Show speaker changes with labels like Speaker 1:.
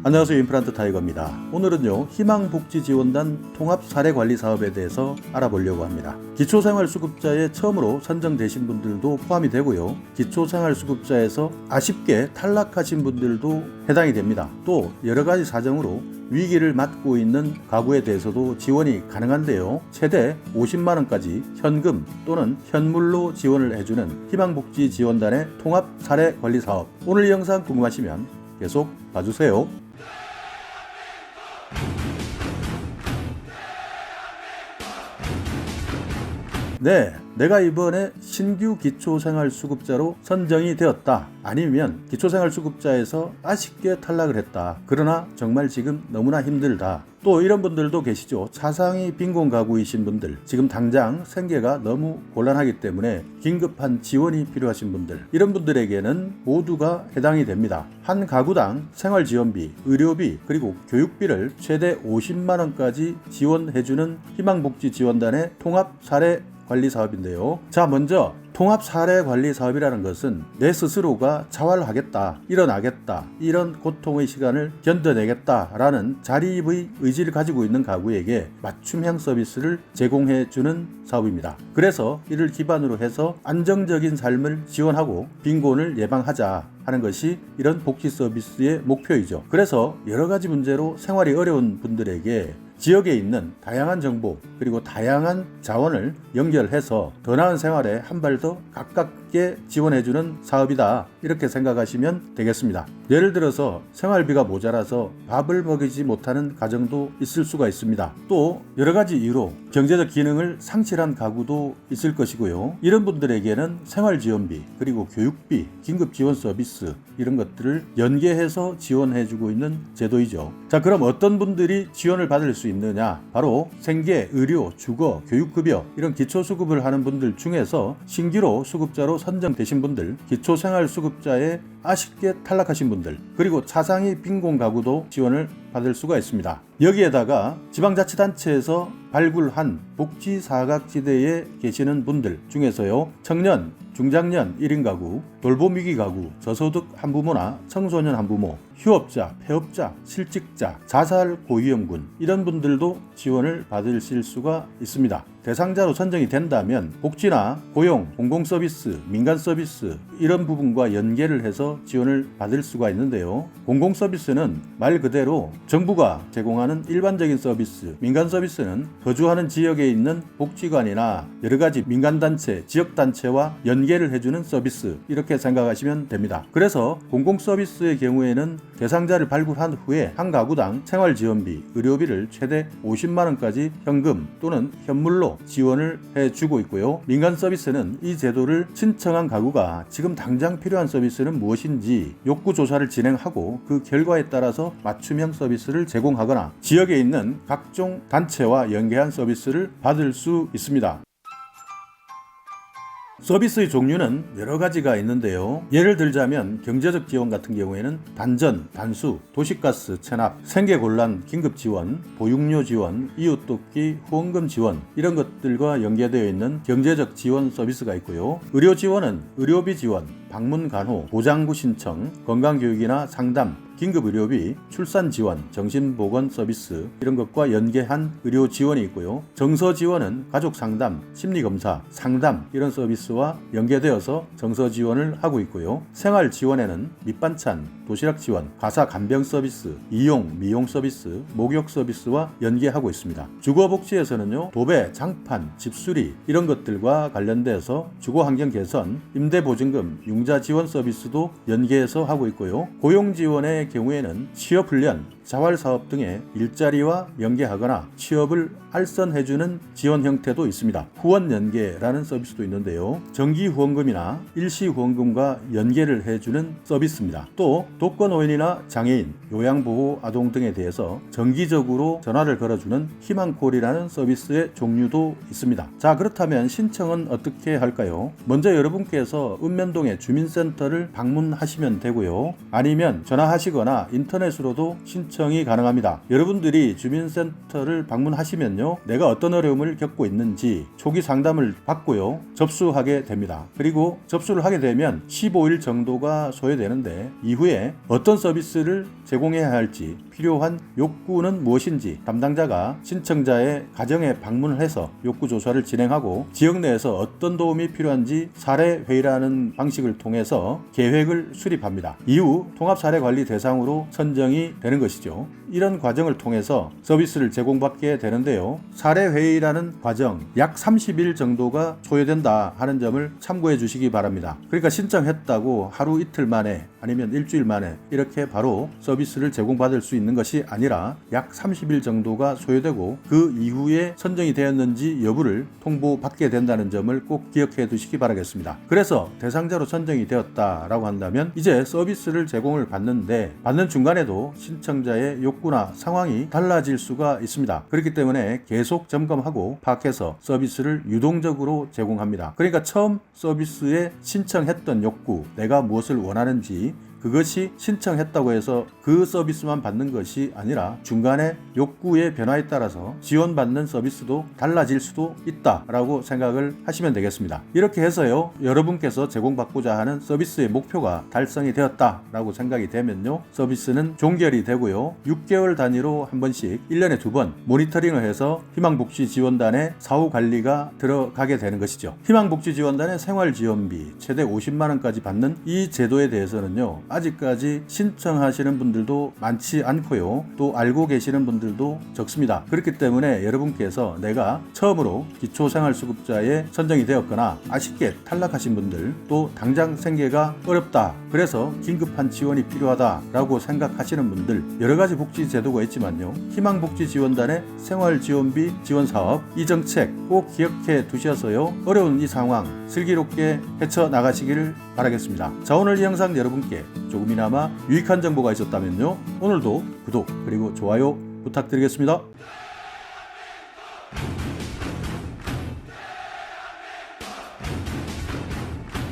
Speaker 1: 안녕하세요. 임플란트 타이거입니다. 오늘은요, 희망복지지원단 통합사례관리사업에 대해서 알아보려고 합니다. 기초생활수급자에 처음으로 선정되신 분들도 포함이 되고요, 기초생활수급자에서 아쉽게 탈락하신 분들도 해당이 됩니다. 또 여러가지 사정으로 위기를 맞고 있는 가구에 대해서도 지원이 가능한데요, 최대 50만원까지 현금 또는 현물로 지원을 해주는 희망복지지원단의 통합사례관리사업, 오늘 이 영상 궁금하시면 계속 봐주세요. 네, 내가 이번에 신규 기초생활수급자로 선정이 되었다. 아니면 기초생활수급자에서 아쉽게 탈락을 했다. 그러나 정말 지금 너무나 힘들다. 또 이런 분들도 계시죠. 차상위 빈곤 가구이신 분들, 지금 당장 생계가 너무 곤란하기 때문에 긴급한 지원이 필요하신 분들, 이런 분들에게는 모두가 해당이 됩니다. 한 가구당 생활지원비, 의료비, 그리고 교육비를 최대 50만원까지 지원해주는 희망복지지원단의 통합사례관리사업인데요. 자, 먼저 통합사례관리사업이라는 것은 내 스스로가 자활하겠다, 일어나겠다, 이런 고통의 시간을 견뎌내겠다라는 자립의 의지를 가지고 있는 가구에게 맞춤형 서비스를 제공해주는 사업입니다. 그래서 이를 기반으로 해서 안정적인 삶을 지원하고 빈곤을 예방하자 하는 것이 이런 복지 서비스의 목표이죠. 그래서 여러 가지 문제로 생활이 어려운 분들에게 지역에 있는 다양한 정보 그리고 다양한 자원을 연결해서 더 나은 생활에 한 발 더 가깝게 지원해주는 사업이다, 이렇게 생각하시면 되겠습니다. 예를 들어서 생활비가 모자라서 밥을 먹이지 못하는 가정도 있을 수가 있습니다. 또 여러 가지 이유로 경제적 기능을 상실한 가구도 있을 것이고요, 이런 분들에게는 생활지원비 그리고 교육비, 긴급지원 서비스, 이런 것들을 연계해서 지원해주고 있는 제도이죠. 자, 그럼 어떤 분들이 지원을 받을 수 있느냐? 바로 생계, 의료, 주거, 교육급여, 이런 기초수급을 하는 분들 중에서 신규로 수급자로 선정되신 분들, 기초생활수급자에 아쉽게 탈락하신 분들, 그리고 차상위 빈곤 가구도 지원을 받을 수가 있습니다. 여기에다가 지방자치단체에서 발굴한 복지사각지대에 계시는 분들 중에서요, 청년, 중장년 1인 가구, 돌봄위기 가구, 저소득 한부모나 청소년 한부모, 휴업자, 폐업자, 실직자, 자살 고위험군, 이런 분들도 지원을 받으실 수가 있습니다. 대상자로 선정이 된다면 복지나 고용, 공공서비스, 민간서비스, 이런 부분과 연계를 해서 지원을 받을 수가 있는데요, 공공서비스는 말 그대로 정부가 제공하는 일반적인 서비스, 민간서비스는 거주하는 지역에 있는 복지관이나 여러가지 민간단체, 지역단체와 연계를 해주는 서비스, 이렇게 생각하시면 됩니다. 그래서 공공서비스의 경우에는 대상자를 발굴한 후에 한 가구당 생활지원비, 의료비를 최대 50만원까지 현금 또는 현물로 지원을 해주고 있고요, 민간 서비스는 이 제도를 신청한 가구가 지금 당장 필요한 서비스는 무엇인지 욕구조사를 진행하고 그 결과에 따라서 맞춤형 서비스를 제공하거나 지역에 있는 각종 단체와 연계한 서비스를 받을 수 있습니다. 서비스의 종류는 여러 가지가 있는데요, 예를 들자면 경제적 지원 같은 경우에는 단전, 단수, 도시가스 체납, 생계곤란 긴급지원, 보육료 지원, 이웃돕기, 후원금 지원, 이런 것들과 연계되어 있는 경제적 지원 서비스가 있고요, 의료 지원은 의료비 지원, 방문 간호, 보장구 신청, 건강교육이나 상담, 긴급의료비, 출산지원, 정신보건 서비스, 이런 것과 연계한 의료 지원이 있고요, 정서지원은 가족상담, 심리검사, 상담, 이런 서비스와 연계되어서 정서지원을 하고 있고요, 생활지원에는 밑반찬, 도시락 지원, 가사 간병 서비스, 이용, 미용 서비스, 목욕 서비스와 연계하고 있습니다. 주거복지에서는요, 도배, 장판, 집수리, 이런 것들과 관련돼서 주거환경 개선, 임대보증금, 융자지원 서비스도 연계해서 하고 있고요, 고용지원의 경우에는 취업훈련, 자활사업 등의 일자리와 연계하거나 취업을 알선해주는 지원 형태도 있습니다. 후원연계라는 서비스도 있는데요, 정기후원금이나 일시후원금과 연계를 해주는 서비스입니다. 또 독거노인이나 장애인, 요양보호 아동 등에 대해서 정기적으로 전화를 걸어주는 희망콜이라는 서비스의 종류도 있습니다. 자, 그렇다면 신청은 어떻게 할까요? 먼저 여러분께서 읍면동의 주민센터를 방문하시면 되고요, 아니면 전화하시거나 인터넷으로도 신청 신청이 가능합니다. 여러분들이 주민센터를 방문하시면요, 내가 어떤 어려움을 겪고 있는지 초기 상담을 받고요, 접수하게 됩니다. 그리고 접수를 하게 되면 15일 정도가 소요되는데, 이후에 어떤 서비스를 제공해야 할지, 필요한 욕구는 무엇인지 담당자가 신청자의 가정에 방문을 해서 욕구 조사를 진행하고, 지역 내에서 어떤 도움이 필요한지 사례회의라는 방식을 통해서 계획을 수립합니다. 이후 통합사례관리 대상으로 선정이 되는 것이죠. 이런 과정을 통해서 서비스를 제공받게 되는데요, 사례회의라는 과정 약 30일 정도가 소요된다 하는 점을 참고해 주시기 바랍니다. 그러니까 신청했다고 하루 이틀 만에 아니면 일주일 만에 이렇게 바로 서비스를 제공받을 수 있는 것이 아니라 약 30일 정도가 소요되고, 그 이후에 선정이 되었는지 여부를 통보받게 된다는 점을 꼭 기억해 두시기 바라겠습니다. 그래서 대상자로 선정이 되었다라고 한다면 이제 서비스를 제공을 받는데, 받는 중간에도 신청자의 욕구나 상황이 달라질 수가 있습니다. 그렇기 때문에 계속 점검하고 파악해서 서비스를 유동적으로 제공합니다. 그러니까 처음 서비스에 신청했던 욕구, 내가 무엇을 원하는지, 그것이 신청했다고 해서 그 서비스만 받는 것이 아니라 중간에 욕구의 변화에 따라서 지원받는 서비스도 달라질 수도 있다라고 생각을 하시면 되겠습니다. 이렇게 해서요, 여러분께서 제공받고자 하는 서비스의 목표가 달성이 되었다라고 생각이 되면요, 서비스는 종결이 되고요, 6개월 단위로 한 번씩 1년에 2번 모니터링을 해서 희망복지지원단의 사후관리가 들어가게 되는 것이죠. 희망복지지원단의 생활지원비 최대 50만 원까지 받는 이 제도에 대해서는요, 아직까지 신청하시는 분들도 많지 않고요, 또 알고 계시는 분들도 적습니다. 그렇기 때문에 여러분께서 내가 처음으로 기초생활수급자에 선정이 되었거나 아쉽게 탈락하신 분들, 또 당장 생계가 어렵다, 그래서 긴급한 지원이 필요하다라고 생각하시는 분들, 여러가지 복지제도가 있지만요, 희망복지지원단의 생활지원비 지원사업, 이 정책 꼭 기억해 두셔서요, 어려운 이 상황 슬기롭게 헤쳐나가시기를 바라겠습니다. 자, 오늘 이 영상 여러분께 조금이나마 유익한 정보가 있었다면요, 오늘도 구독 그리고 좋아요 부탁드리겠습니다.